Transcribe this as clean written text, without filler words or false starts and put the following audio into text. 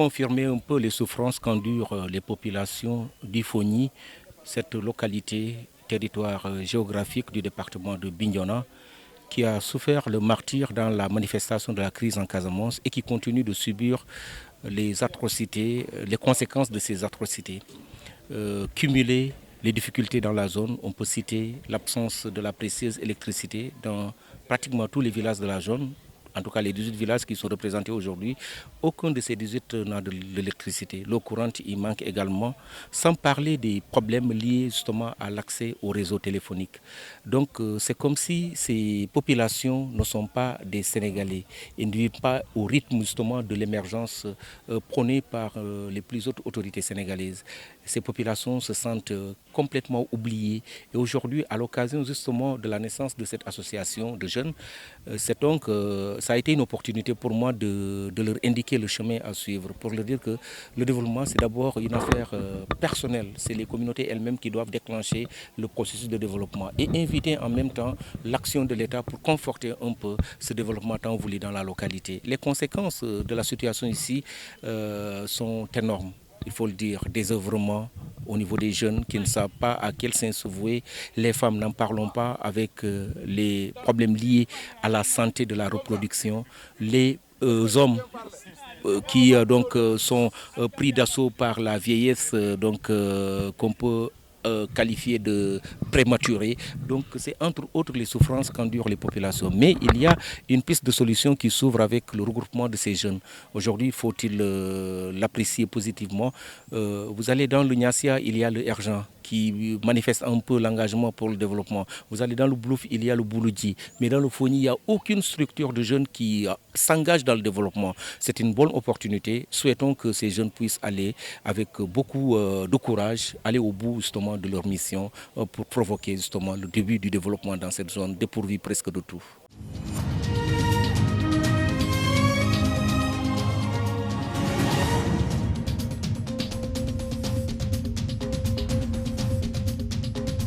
confirmer un peu les souffrances qu'endurent les populations d'Ifoni, cette localité, territoire géographique du département de Bignona, qui a souffert le martyre dans la manifestation de la crise en Casamance et qui continue de subir les atrocités, les conséquences de ces atrocités. Cumuler les difficultés dans la zone, on peut citer l'absence de la précieuse électricité dans pratiquement tous les villages de la zone. En tout cas, les 18 villages qui sont représentés aujourd'hui, aucun de ces 18 n'a de l'électricité. L'eau courante y manque également, sans parler des problèmes liés justement à l'accès au réseau téléphonique. Donc, c'est comme si ces populations ne sont pas des Sénégalais et ne vivent pas au rythme justement de l'émergence prônée par les plus hautes autorités sénégalaises. Ces populations se sentent complètement oubliées. Et aujourd'hui, à l'occasion justement de la naissance de cette association de jeunes, c'est donc ça a été une opportunité pour moi de leur indiquer le chemin à suivre, pour leur dire que le développement, c'est d'abord une affaire personnelle. C'est les communautés elles-mêmes qui doivent déclencher le processus de développement et inviter en même temps l'action de l'État pour conforter un peu ce développement tant voulu dans la localité. Les conséquences de la situation ici sont énormes. Il faut le dire, désœuvrement au niveau des jeunes qui ne savent pas à quel sein se vouer. Les femmes, n'en parlons pas, avec les problèmes liés à la santé de la reproduction. Les hommes qui sont pris d'assaut par la vieillesse qu'on peut qualifié de prématuré. Donc c'est entre autres les souffrances qu'endurent les populations. Mais il y a une piste de solution qui s'ouvre avec le regroupement de ces jeunes. Aujourd'hui, faut-il l'apprécier positivement. Vous allez dans le Niassia, il y a le Erjan qui manifeste un peu l'engagement pour le développement. Vous allez dans le Blouf, il y a le Bouloudji. Mais dans le Foni, il n'y a aucune structure de jeunes qui s'engage dans le développement. C'est une bonne opportunité. Souhaitons que ces jeunes puissent aller avec beaucoup de courage, aller au bout justement de leur mission pour provoquer justement le début du développement dans cette zone dépourvue presque de tout.